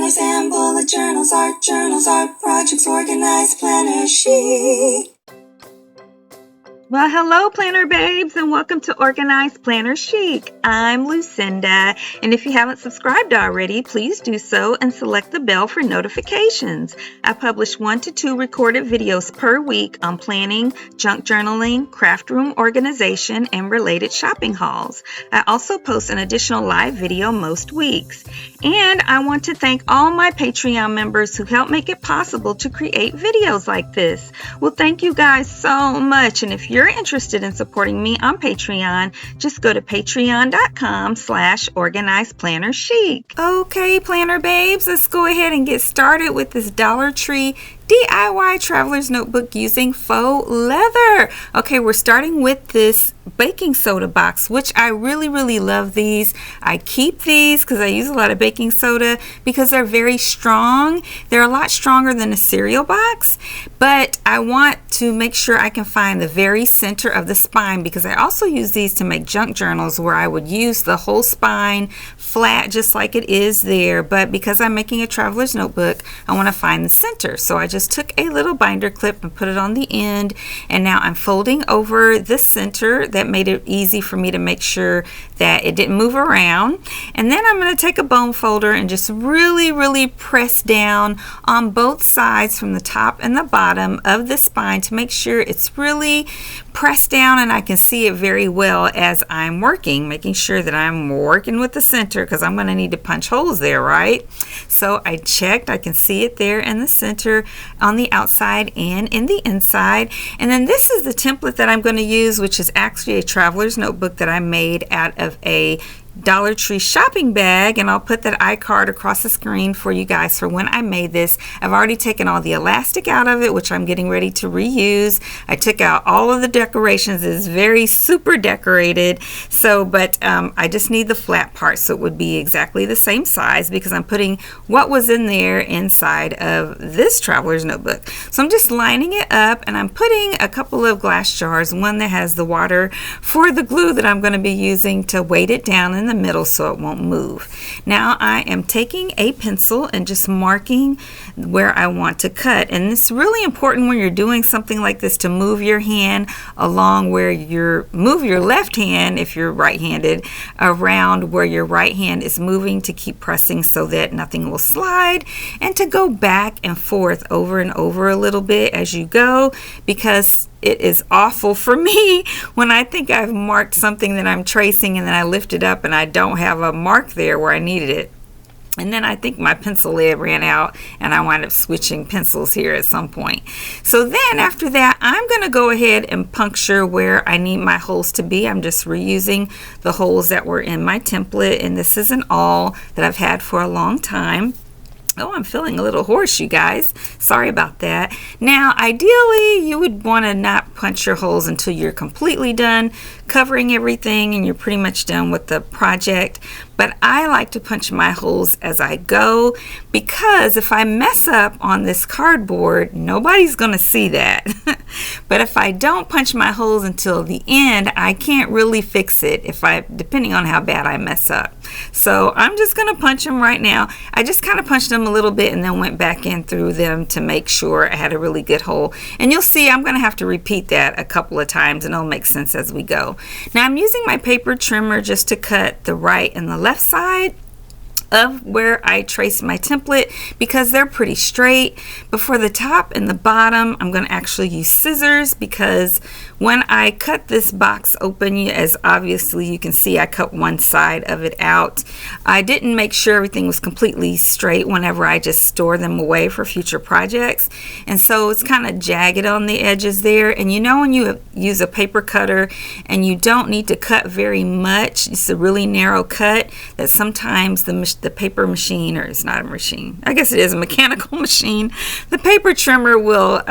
travelers and bullet journals, art projects, organized planner chic. Well, hello, Planner Babes, and welcome to Organized Planner Chic. I'm Lucinda, and if you haven't subscribed already, please do so and select the bell for notifications. I publish 1 to 2 recorded videos per week on planning, junk journaling, craft room organization, and related shopping hauls. I also post an additional live video most weeks. And I want to thank all my Patreon members who help make it possible to create videos like this. Well, thank you guys so much, and if you're interested in supporting me on Patreon, just go to patreon.com/organizedplannerchic. Okay, Planner Babes, let's go ahead and get started with this Dollar Tree DIY Traveler's Notebook using faux leather. Okay, we're starting with this baking soda box, which I really love these. I keep these because I use a lot of baking soda because they're very strong. They're a lot stronger than a cereal box, but I want to make sure I can find the very center of the spine because I also use these to make junk journals where I would use the whole spine flat just like it is there, but because I'm making a traveler's notebook, I want to find the center. So I just took a little binder clip and put it on the end, and now I'm folding over the center. That made it easy for me to make sure that it didn't move around. And then I'm going to take a bone folder and just really press down on both sides from the top and the bottom of the spine to make sure it's really pressed down and I can see it very well as I'm working, making sure that I'm working with the center because I'm going to need to punch holes there, right? So I checked, I can see it there in the center on the outside and in the inside. And then this is the template that I'm going to use, which is actually a traveler's notebook that I made out of a Dollar Tree shopping bag, and I'll put that iCard across the screen for you guys for when I made this. I've already taken all the elastic out of it, which I'm getting ready to reuse. I took out all of the decorations. It's very super decorated, so but I just need the flat part, so it would be exactly the same size because I'm putting what was in there inside of this traveler's notebook. So I'm just lining it up, and I'm putting a couple of glass jars, one that has the water for the glue that I'm going to be using to weight it down in the middle so it won't move. Now I am taking a pencil and just marking where I want to cut, and it's really important when you're doing something like this to move your hand along where move your left hand if you're right-handed around where your right hand is moving to keep pressing so that nothing will slide, and to go back and forth over and over a little bit as you go, because it is awful for me when I think I've marked something that I'm tracing and then I lift it up and I don't have a mark there where I needed it. And then I think my pencil lead ran out and I wind up switching pencils here at some point. So then after that, I'm going to go ahead and puncture where I need my holes to be. I'm just reusing the holes that were in my template, and this is an awl that I've had for a long time. Oh, I'm feeling a little hoarse, you guys. Sorry about that. Now, ideally, you would want to not punch your holes until you're completely done covering everything and you're pretty much done with the project. But I like to punch my holes as I go because if I mess up on this cardboard, nobody's going to see that. But if I don't punch my holes until the end, I can't really fix it depending on how bad I mess up. So I'm just going to punch them right now. I just kind of punched them a little bit and then went back in through them to make sure I had a really good hole. And you'll see I'm going to have to repeat that a couple of times and it'll make sense as we go. Now I'm using my paper trimmer just to cut the right and the left side of where I traced my template because they're pretty straight. But for the top and the bottom, I'm going to actually use scissors because when I cut this box open, as obviously you can see, I cut one side of it out. I didn't make sure everything was completely straight whenever I just store them away for future projects. And so it's kind of jagged on the edges there. And you know when you use a paper cutter and you don't need to cut very much, it's a really narrow cut, that sometimes the paper machine, or it's not a machine, I guess it is a mechanical machine, the paper trimmer will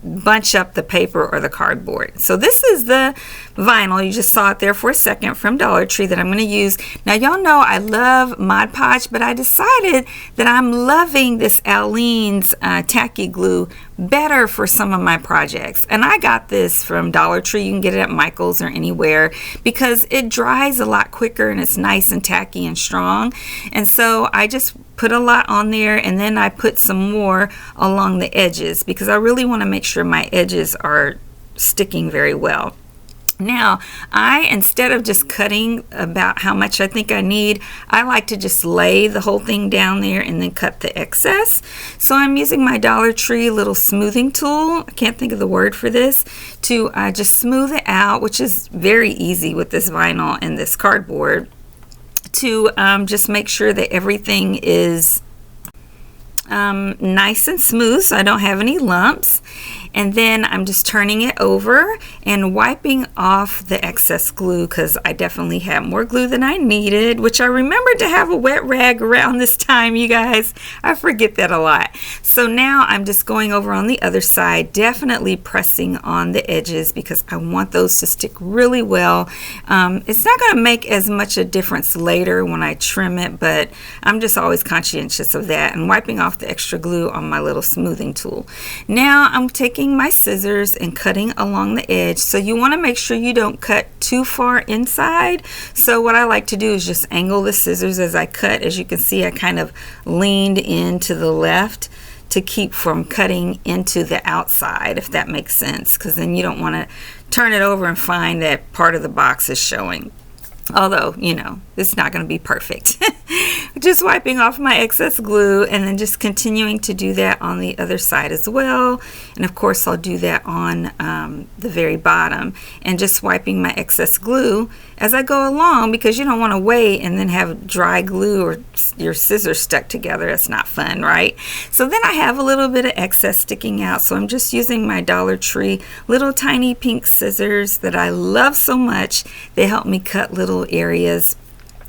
bunch up the paper or the cardboard. So this is the vinyl, you just saw it there for a second, from Dollar Tree that I'm going to use. Now y'all know I love Mod Podge, but I decided that I'm loving this Aleene's tacky glue better for some of my projects. And I got this from Dollar Tree. You can get it at Michael's or anywhere because it dries a lot quicker and it's nice and tacky and strong. And so I just put a lot on there, and then I put some more along the edges because I really want to make sure my edges are sticking very well. Now, instead of just cutting about how much I think I need, I like to just lay the whole thing down there and then cut the excess. So I'm using my Dollar Tree little smoothing tool, I can't think of the word for this, to just smooth it out, which is very easy with this vinyl and this cardboard, to just make sure that everything is nice and smooth so I don't have any lumps. And then I'm just turning it over and wiping off the excess glue because I definitely had more glue than I needed, which I remembered to have a wet rag around this time, you guys. I forget that a lot. So now I'm just going over on the other side, definitely pressing on the edges because I want those to stick really well. It's not going to make as much a difference later when I trim it, but I'm just always conscientious of that and wiping off the extra glue on my little smoothing tool. Now I'm taking my scissors and cutting along the edge. So you want to make sure you don't cut too far inside. So what I like to do is just angle the scissors as I cut. As you can see, I kind of leaned into the left to keep from cutting into the outside, if that makes sense, because then you don't want to turn it over and find that part of the box is showing. Although, you know, it's not going to be perfect. Just wiping off my excess glue and then just continuing to do that on the other side as well. And of course I'll do that on the very bottom, and just wiping my excess glue as I go along, because you don't want to wait and then have dry glue or your scissors stuck together. That's not fun, right? So then I have a little bit of excess sticking out, so I'm just using my Dollar Tree little tiny pink scissors that I love so much. They help me cut little areas,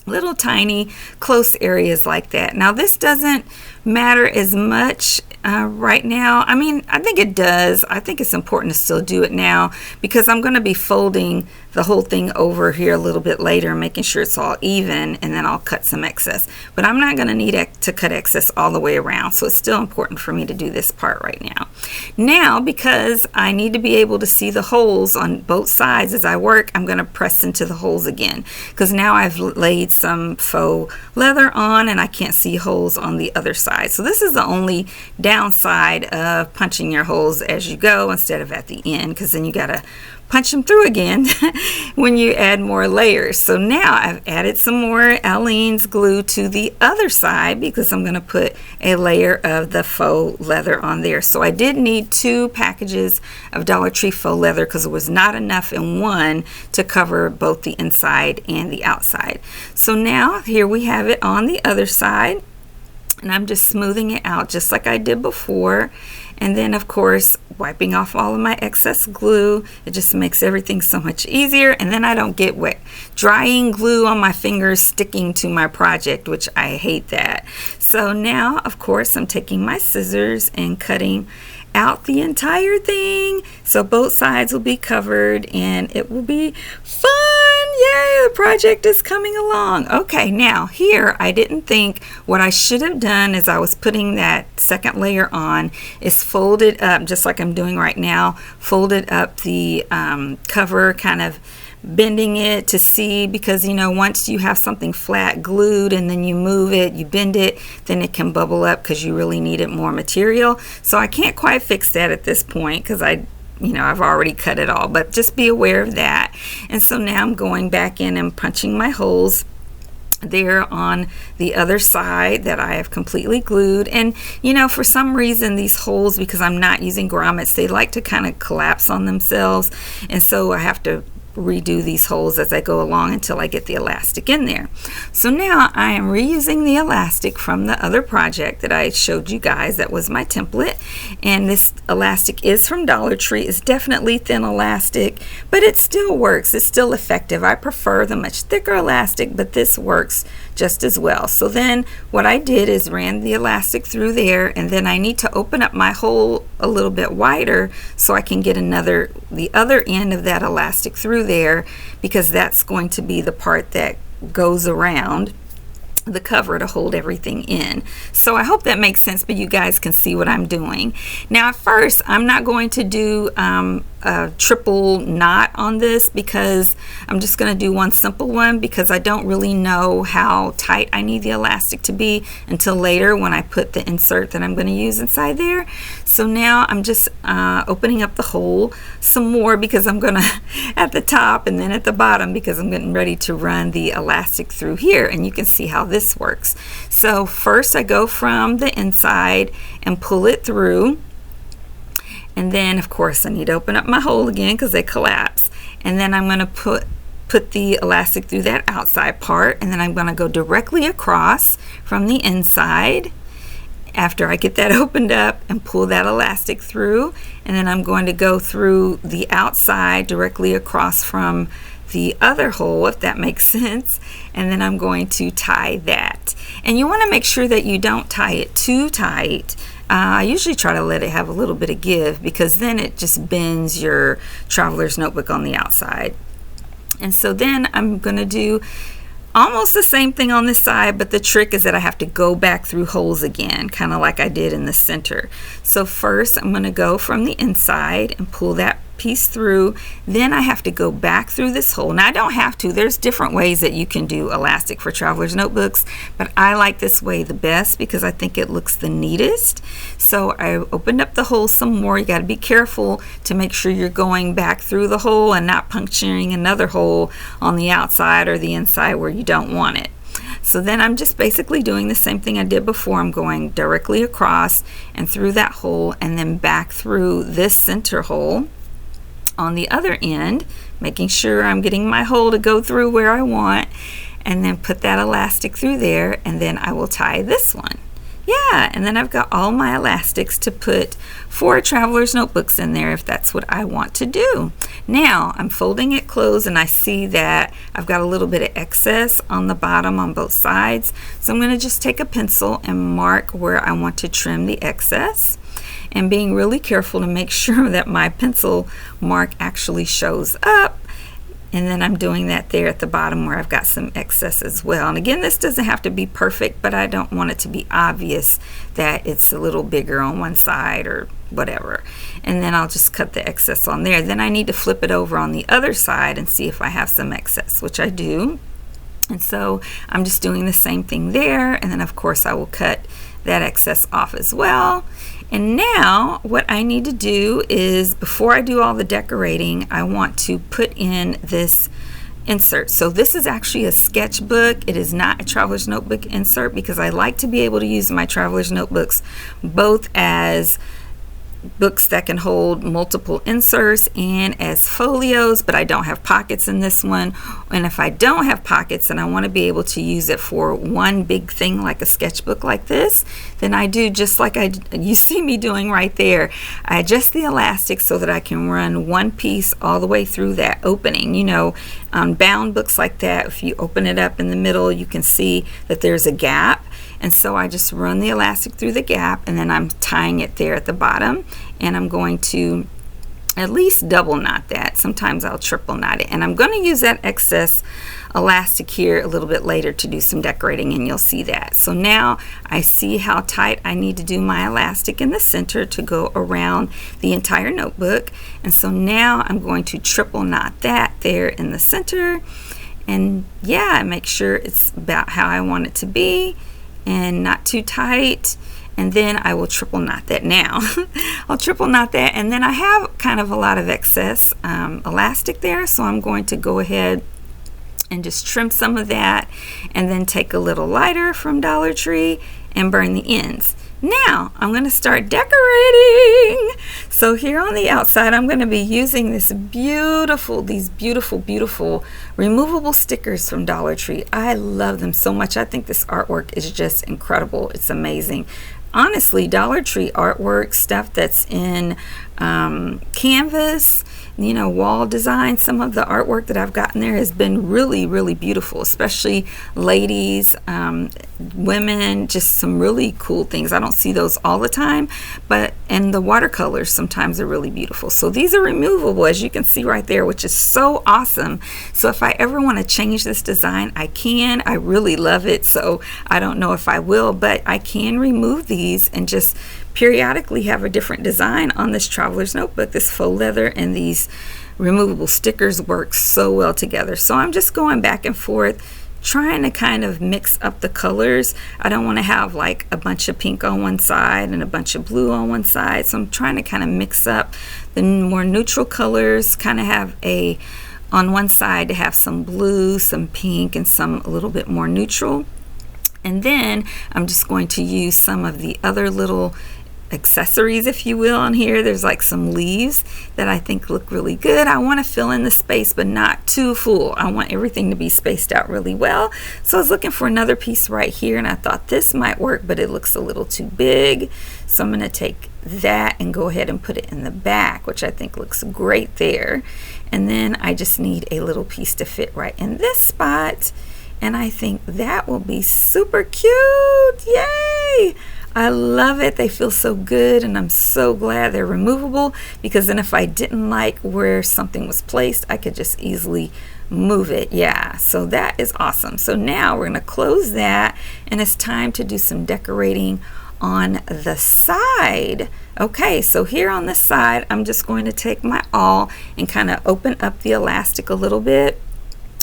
little tiny close areas like that. Now this doesn't matter as much right now. I mean, I think it does. I think it's important to still do it now because I'm going to be folding the whole thing over here a little bit later, making sure it's all even, and then I'll cut some excess. But I'm not going to need to cut excess all the way around, so it's still important for me to do this part right now. Now, because I need to be able to see the holes on both sides as I work, I'm going to press into the holes again because now I've laid some faux leather on and I can't see holes on the other side. So this is the only downside of punching your holes as you go instead of at the end, because then you got to punch them through again when you add more layers. So now I've added some more Aleene's glue to the other side because I'm going to put a layer of the faux leather on there. So I did need 2 packages of Dollar Tree faux leather because it was not enough in one to cover both the inside and the outside. So now here we have it on the other side, and I'm just smoothing it out just like I did before. And then of course wiping off all of my excess glue. It just makes everything so much easier, and then I don't get wet drying glue on my fingers sticking to my project, which I hate that. So now of course I'm taking my scissors and cutting out the entire thing so both sides will be covered and it will be fun. Yay, the project is coming along. Okay, now here I didn't think what I should have done as I was putting that second layer on is fold it up just like I'm doing right now. Folded up the cover, kind of bending it to see, because you know once you have something flat glued and then you move it, you bend it, then it can bubble up because you really needed more material. So I can't quite fix that at this point because I've already cut it all, but just be aware of that. And so now I'm going back in and punching my holes there on the other side that I have completely glued. And you know, for some reason these holes, because I'm not using grommets, they like to kind of collapse on themselves, and so I have to redo these holes as I go along until I get the elastic in there. So now I am reusing the elastic from the other project that I showed you guys. That was my template, and this elastic is from Dollar Tree. It's definitely thin elastic, but it still works. It's still effective. I prefer the much thicker elastic, but this works just as well. So then what I did is ran the elastic through there, and then I need to open up my hole a little bit wider so I can get the other end of that elastic through there, because that's going to be the part that goes around. the cover to hold everything in. So I hope that makes sense, but you guys can see what I'm doing. Now at first, I'm not going to do a triple knot on this, because I'm just going to do one simple one, because I don't really know how tight I need the elastic to be until later when I put the insert that I'm going to use inside there. So now I'm just opening up the hole some more, because I'm going to at the top and then at the bottom, because I'm getting ready to run the elastic through here, and you can see how this works. So first I go from the inside and pull it through, and then of course I need to open up my hole again because they collapse, and then I'm going to put the elastic through that outside part, and then I'm going to go directly across from the inside after I get that opened up and pull that elastic through, and then I'm going to go through the outside directly across from the other hole, if that makes sense, and then I'm going to tie that. And you want to make sure that you don't tie it too tight. I usually try to let it have a little bit of give, because then it just bends your traveler's notebook on the outside. And so then I'm going to do almost the same thing on this side, but the trick is that I have to go back through holes again, kind of like I did in the center. So first I'm going to go from the inside and pull that piece through, then I have to go back through this hole. Now I don't have to, there's different ways that you can do elastic for traveler's notebooks, but I like this way the best because I think it looks the neatest. So I opened up the hole some more. You got to be careful to make sure you're going back through the hole and not puncturing another hole on the outside or the inside where you don't want it. So then I'm just basically doing the same thing I did before. I'm going directly across and through that hole, and then back through this center hole on the other end, making sure I'm getting my hole to go through where I want, and then put that elastic through there, and then I will tie this one. Yeah, and then I've got all my elastics to put 4 traveler's notebooks in there if that's what I want to do. Now I'm folding it closed, and I see that I've got a little bit of excess on the bottom on both sides, so I'm going to just take a pencil and mark where I want to trim the excess, and being really careful to make sure that my pencil mark actually shows up. And then I'm doing that there at the bottom where I've got some excess as well. And again, this doesn't have to be perfect, but I don't want it to be obvious that it's a little bigger on one side or whatever. And then I'll just cut the excess on there. Then I need to flip it over on the other side and see if I have some excess, which I do. And so I'm just doing the same thing there. And then of course I will cut that excess off as well. And now what I need to do is, before I do all the decorating, I want to put in this insert. So this is actually a sketchbook. It is not a traveler's notebook insert, because I like to be able to use my traveler's notebooks both as books that can hold multiple inserts and as folios, but I don't have pockets in this one. And if I don't have pockets and I want to be able to use it for one big thing like a sketchbook like this, then I do just like you see me doing right there. I adjust the elastic so that I can run one piece all the way through that opening. You know, on bound books like that, if you open it up in the middle, you can see that there's a gap. And so I just run the elastic through the gap, and then I'm tying it there at the bottom, and I'm going to at least double knot that. Sometimes I'll triple knot it, and I'm going to use that excess elastic here a little bit later to do some decorating, and you'll see that. So now I see how tight I need to do my elastic in the center to go around the entire notebook. And so now I'm going to triple knot that there in the center, and yeah, make sure it's about how I want it to be and not too tight. And then I will triple knot that now. I'll triple knot that, and then I have kind of a lot of excess elastic there, so I'm going to go ahead and just trim some of that, and then take a little lighter from Dollar Tree and burn the ends. Now I'm going to start decorating. So here on the outside, I'm going to be using these beautiful removable stickers from Dollar Tree. I love them so much. I think this artwork is just incredible. It's amazing. honestly, Dollar Tree artwork stuff that's in canvas, you know, wall design, some of the artwork that I've gotten there has been really, really beautiful, especially ladies, women, just some really cool things. I don't see those all the time, and the watercolors sometimes are really beautiful. So these are removable, as you can see right there, which is so awesome. So if I ever want to change this design, I can. I really love it, so I don't know if I will, but I can remove these and just periodically have a different design on this traveler's notebook. This faux leather and these removable stickers work so well together. So I'm just going back and forth, trying to kind of mix up the colors. I don't want to have like a bunch of pink on one side and a bunch of blue on one side. So I'm trying to kind of mix up the more neutral colors, kind of have on one side to have some blue, some pink, and some a little bit more neutral. And then I'm just going to use some of the other little accessories, if you will, on here. There's like some leaves that I think look really good. I want to fill in the space, but not too full. I want everything to be spaced out really well. So I was looking for another piece right here, and I thought this might work, but it looks a little too big. So I'm going to take that and go ahead and put it in the back, which I think looks great there. And then I just need a little piece to fit right in this spot, and I think that will be super cute. Yay! I love it. They feel so good, and I'm so glad they're removable, because then if I didn't like where something was placed, I could just easily move it. Yeah, so that is awesome. So now we're going to close that, and it's time to do some decorating on the side. Okay, so here on the side, I'm just going to take my awl and kind of open up the elastic a little bit,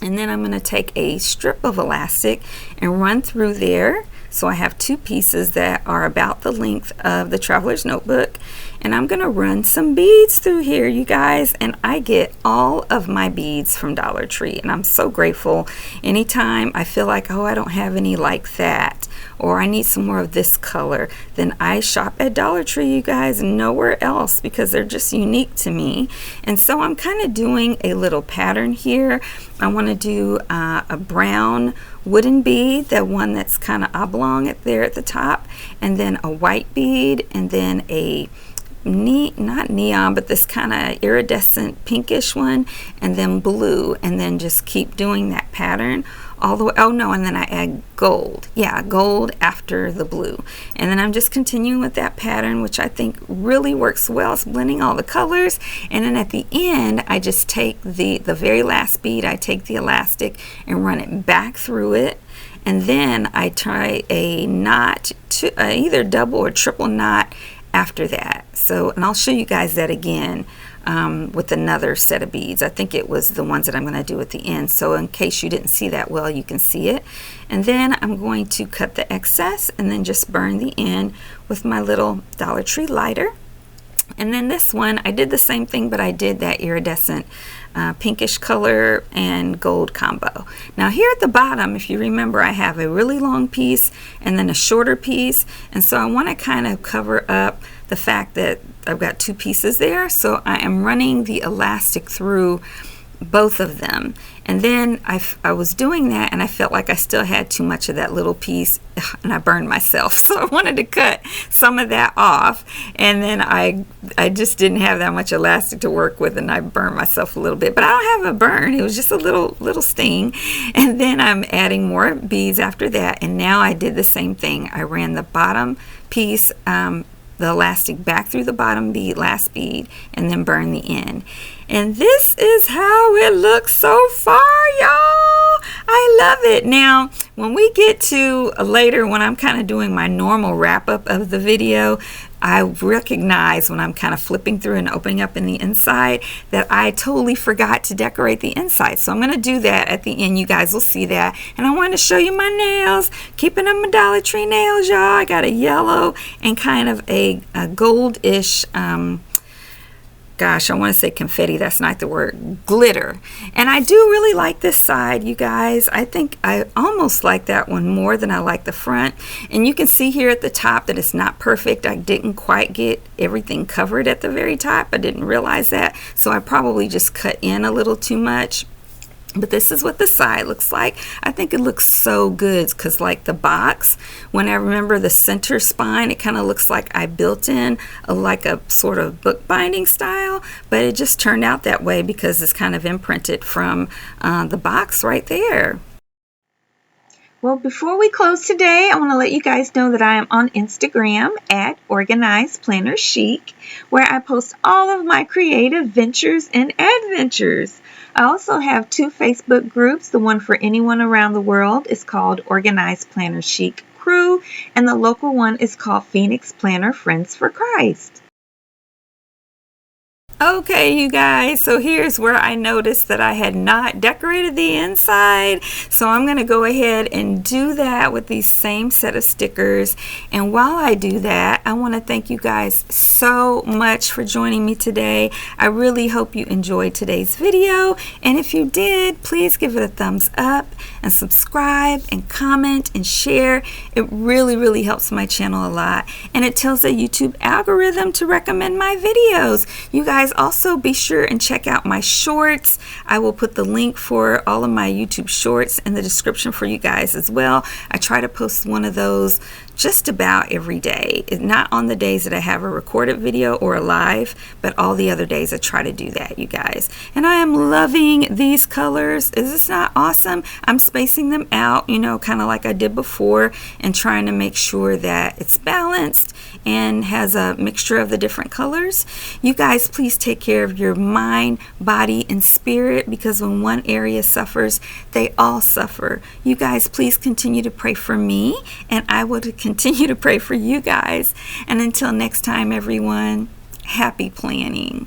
and then I'm going to take a strip of elastic and run through there. So I have two pieces that are about the length of the traveler's notebook, and I'm going to run some beads through here, you guys, and I get all of my beads from Dollar Tree, and I'm so grateful. Anytime I feel like, oh, I don't have any like that, or I need some more of this color, then I shop at Dollar Tree, you guys, nowhere else, because they're just unique to me. And so I'm kind of doing a little pattern here. I want to do a brown wooden bead, that one that's kind of oblong there at the top, and then a white bead, and then a not neon, but this kind of iridescent pinkish one, and then blue, and then just keep doing that pattern all the way. Oh no, and then I add gold. Yeah, gold after the blue. And then I'm just continuing with that pattern, which I think really works well. It's blending all the colors. And then at the end, I just take the very last bead, I take the elastic and run it back through it. And then I try a knot, either double or triple knot after that. So, and I'll show you guys that again with another set of beads. I think it was the ones that I'm going to do at the end, so in case you didn't see that well, you can see it. And then I'm going to cut the excess and then just burn the end with my little Dollar Tree lighter. And then this one, I did the same thing, but I did that iridescent pinkish color and gold combo. Now here at the bottom, if you remember, I have a really long piece and then a shorter piece, and so I want to kind of cover up the fact that I've got two pieces there. So I am running the elastic through both of them, and then I was doing that, and I felt like I still had too much of that little piece, and I burned myself. So I wanted to cut some of that off, and then I just didn't have that much elastic to work with, and I burned myself a little bit. But I don't have a burn, it was just a little sting. And then I'm adding more beads after that, and now I did the same thing. I ran the bottom piece, the elastic back through the bottom bead, last bead, and then burn the end. And this is how it looks so far, y'all. I love it. Now, when we get to later, when I'm kind of doing my normal wrap up of the video, I recognize when I'm kind of flipping through and opening up in the inside that I totally forgot to decorate the inside. So I'm going to do that at the end. You guys will see that. And I want to show you my nails. Keeping them my Dollar Tree nails, y'all. I got a yellow and kind of a goldish, gosh, I want to say confetti, that's not the word, glitter. And I do really like this side, you guys. I think I almost like that one more than I like the front. And you can see here at the top that it's not perfect. I didn't quite get everything covered at the very top. I didn't realize that. So I probably just cut in a little too much. But this is what the side looks like. I think it looks so good because like the box, when I remember the center spine, it kind of looks like I built in like a sort of bookbinding style, but it just turned out that way because it's kind of imprinted from the box right there. Well, before we close today, I want to let you guys know that I am on Instagram at Organized Planner Chic, where I post all of my creative ventures and adventures. I also have 2 Facebook groups. The one for anyone around the world is called Organized Planner Chic Crew, and the local one is called Phoenix Planner Friends for Christ. Okay, you guys, so here's where I noticed that I had not decorated the inside. So I'm going to go ahead and do that with these same set of stickers. And while I do that, I want to thank you guys so much for joining me today. I really hope you enjoyed today's video. And if you did, please give it a thumbs up and subscribe and comment and share. It really, really helps my channel a lot. And it tells the YouTube algorithm to recommend my videos. You guys also be sure and check out my shorts. I will put the link for all of my YouTube shorts in the description for you guys as well. I try to post one of those just about every day. Not on the days that I have a recorded video or a live, but all the other days I try to do that, you guys. And I am loving these colors. Is this not awesome? I'm spacing them out, you know, kind of like I did before, and trying to make sure that it's balanced and has a mixture of the different colors. You guys, please take care of your mind, body, and spirit, because when one area suffers, they all suffer. You guys, please continue to pray for me, and I will continue to pray for you guys. And until next time, everyone, happy planning.